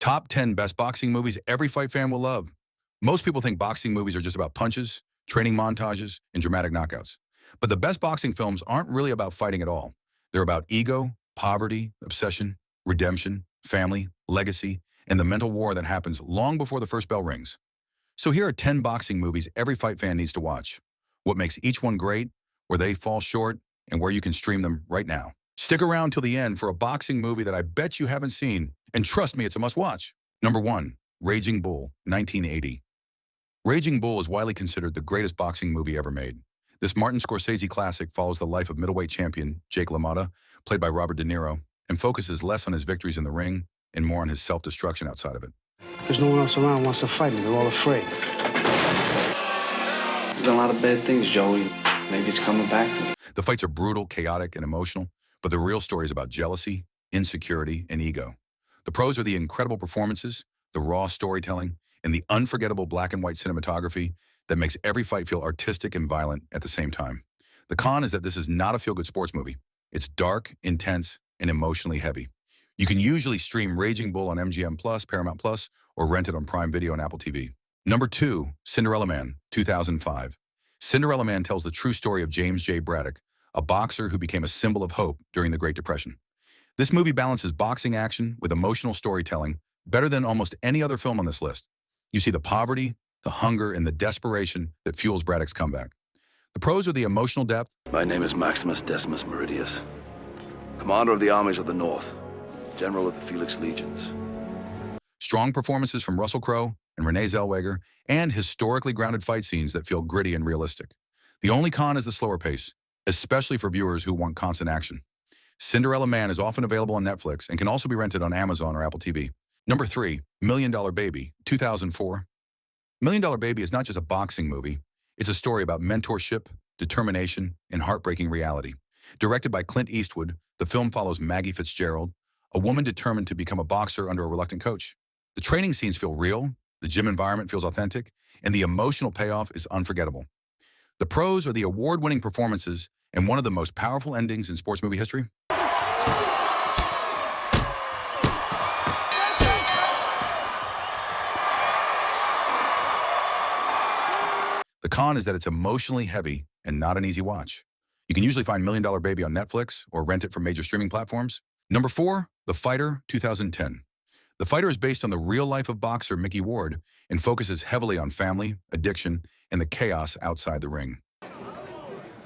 Top 10 best boxing movies every fight fan will love. Most people think boxing movies are just about punches, training montages, and dramatic knockouts. But the best boxing films aren't really about fighting at all. They're about ego, poverty, obsession, redemption, family, legacy, and the mental war that happens long before the first bell rings. So here are 10 boxing movies every fight fan needs to watch. What makes each one great, where they fall short, and where you can stream them right now. Stick around till the end for a boxing movie that I bet you haven't seen, and trust me, it's a must-watch. Number 1, Raging Bull, 1980. Raging Bull is widely considered the greatest boxing movie ever made. This Martin Scorsese classic follows the life of middleweight champion Jake LaMotta, played by Robert De Niro, and focuses less on his victories in the ring and more on his self-destruction outside of it. There's no one else around who wants to fight me. They're all afraid. There's a lot of bad things, Joey. Maybe it's coming back to me. The fights are brutal, chaotic, and emotional, but the real story is about jealousy, insecurity, and ego. The pros are the incredible performances, the raw storytelling, and the unforgettable black and white cinematography that makes every fight feel artistic and violent at the same time. The con is that this is not a feel-good sports movie. It's dark, intense, and emotionally heavy. You can usually stream Raging Bull on MGM Plus, Paramount Plus, or rent it on Prime Video and Apple TV. Number 2, Cinderella Man, 2005. Cinderella Man tells the true story of James J. Braddock, a boxer who became a symbol of hope during the Great Depression. This movie balances boxing action with emotional storytelling better than almost any other film on this list. You see the poverty, the hunger, and the desperation that fuels Braddock's comeback. The pros are the emotional depth. My name is Maximus Decimus Meridius, commander of the armies of the North, general of the Felix Legions. Strong performances from Russell Crowe and Renee Zellweger, and historically grounded fight scenes that feel gritty and realistic. The only con is the slower pace, especially for viewers who want constant action. Cinderella Man is often available on Netflix and can also be rented on Amazon or Apple TV. Number 3, Million Dollar Baby, 2004. Million Dollar Baby is not just a boxing movie. It's a story about mentorship, determination, and heartbreaking reality. Directed by Clint Eastwood, the film follows Maggie Fitzgerald, a woman determined to become a boxer under a reluctant coach. The training scenes feel real, the gym environment feels authentic, and the emotional payoff is unforgettable. The pros are the award-winning performances and one of the most powerful endings in sports movie history. The con is that it's emotionally heavy and not an easy watch. You can usually find Million Dollar Baby on Netflix or rent it from major streaming platforms. Number 4, The Fighter, 2010. The Fighter is based on the real life of boxer Mickey Ward and focuses heavily on family, addiction, and the chaos outside the ring.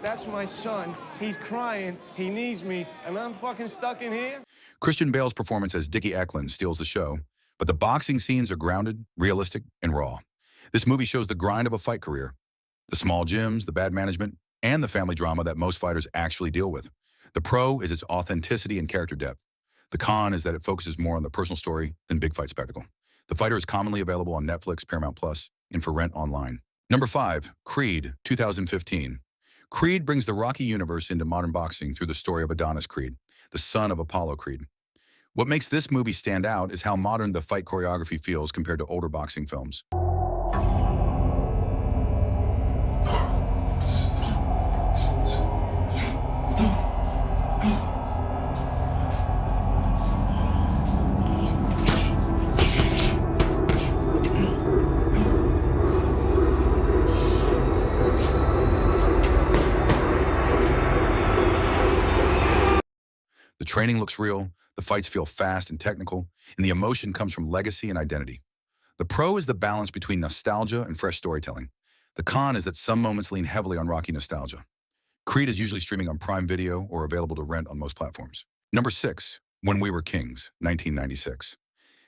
That's my son. He's crying. He needs me, and I'm fucking stuck in here. Christian Bale's performance as Dickie Eklund steals the show, but the boxing scenes are grounded, realistic, and raw. This movie shows the grind of a fight career, the small gyms, the bad management, and the family drama that most fighters actually deal with. The pro is its authenticity and character depth. The con is that it focuses more on the personal story than big fight spectacle. The Fighter is commonly available on Netflix, Paramount Plus, and for rent online. Number 5, Creed, 2015. Creed brings the Rocky universe into modern boxing through the story of Adonis Creed, the son of Apollo Creed. What makes this movie stand out is how modern the fight choreography feels compared to older boxing films. The training looks real, the fights feel fast and technical, and the emotion comes from legacy and identity. The pro is the balance between nostalgia and fresh storytelling. The con is that some moments lean heavily on Rocky nostalgia. Creed is usually streaming on Prime Video or available to rent on most platforms. Number 6, When We Were Kings, 1996.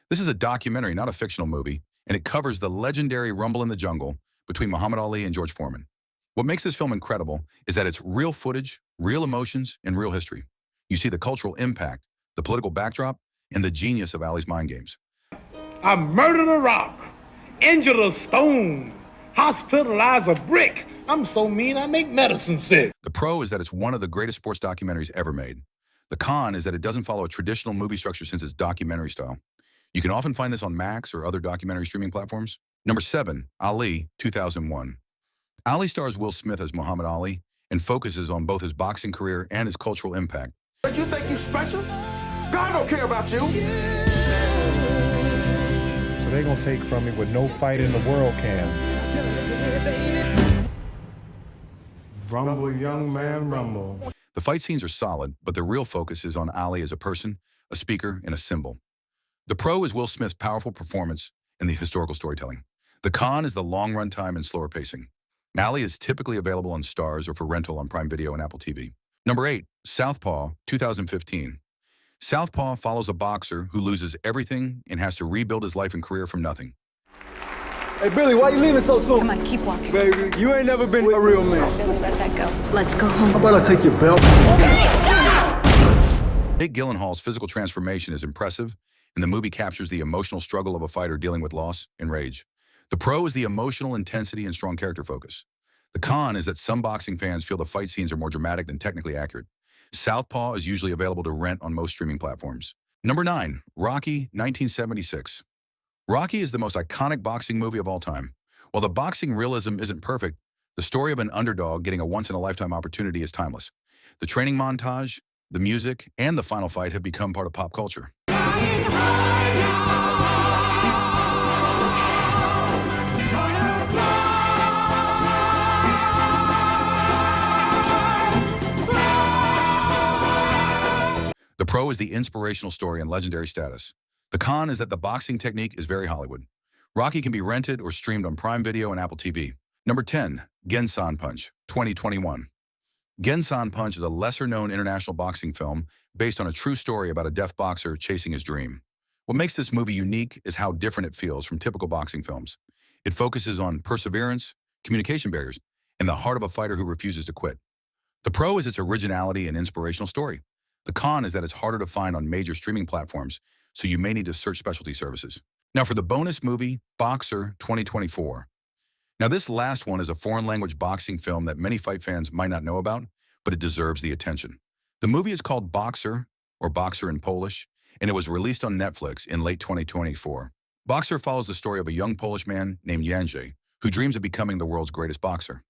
This is a documentary, not a fictional movie, and it covers the legendary rumble in the jungle between Muhammad Ali and George Foreman. What makes this film incredible is that it's real footage, real emotions, and real history. You see the cultural impact, the political backdrop, and the genius of Ali's mind games. I murdered a rock, injured a stone, hospitalized a brick. I'm so mean I make medicine sick. The pro is that it's one of the greatest sports documentaries ever made. The con is that it doesn't follow a traditional movie structure since it's documentary style. You can often find this on Max or other documentary streaming platforms. Number 7, Ali, 2001. Ali stars Will Smith as Muhammad Ali and focuses on both his boxing career and his cultural impact. You think you special? God don't care about you. so they gonna take from me what no fight in the world can. Rumble, young man, rumble. The fight scenes are solid, but the real focus is on Ali as a person, a speaker, and a symbol. The pro is Will Smith's powerful performance in the historical storytelling. The con is the long runtime and slower pacing. Ali is typically available on Stars or for rental on Prime Video and Apple TV. Number 8, Southpaw, 2015. Southpaw follows a boxer who loses everything and has to rebuild his life and career from nothing. Hey, Billy, why you leaving so soon? Come on, keep walking. Baby, you ain't never been a real man. Billy, let that go. Let's go home. How about I take your belt? Jake Gyllenhaal's physical transformation is impressive, and the movie captures the emotional struggle of a fighter dealing with loss and rage. The pro is the emotional intensity and strong character focus. The con is that some boxing fans feel the fight scenes are more dramatic than technically accurate. Southpaw is usually available to rent on most streaming platforms. Number 9, Rocky, 1976. Rocky is the most iconic boxing movie of all time. While the boxing realism isn't perfect, the story of an underdog getting a once-in-a-lifetime opportunity is timeless. The training montage, the music, and the final fight have become part of pop culture. The pro is the inspirational story and legendary status. The con is that the boxing technique is very Hollywood. Rocky can be rented or streamed on Prime Video and Apple TV. Number 10, Gensan Punch, 2021. Gensan Punch is a lesser-known international boxing film based on a true story about a deaf boxer chasing his dream. What makes this movie unique is how different it feels from typical boxing films. It focuses on perseverance, communication barriers, and the heart of a fighter who refuses to quit. The pro is its originality and inspirational story. The con is that it's harder to find on major streaming platforms, so you may need to search specialty services. Now for the bonus movie, Boxer 2024. Now this last one is a foreign language boxing film that many fight fans might not know about, but it deserves the attention. The movie is called Boxer, or Boxer in Polish, and it was released on Netflix in late 2024. Boxer follows the story of a young Polish man named Jędrzej, who dreams of becoming the world's greatest boxer.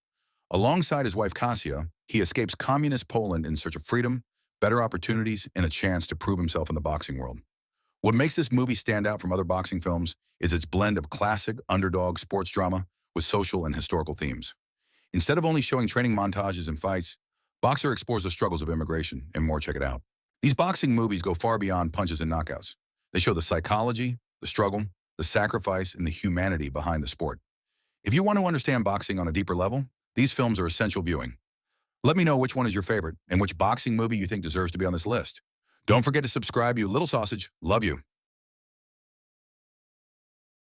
Alongside his wife Kasia, he escapes communist Poland in search of freedom, better opportunities, and a chance to prove himself in the boxing world. What makes this movie stand out from other boxing films is its blend of classic underdog sports drama with social and historical themes. Instead of only showing training montages and fights, Boxer explores the struggles of immigration and more. Check it out. These boxing movies go far beyond punches and knockouts. They show the psychology, the struggle, the sacrifice, and the humanity behind the sport. If you want to understand boxing on a deeper level, these films are essential viewing. Let me know which one is your favorite and which boxing movie you think deserves to be on this list. Don't forget to subscribe, you little sausage. Love you.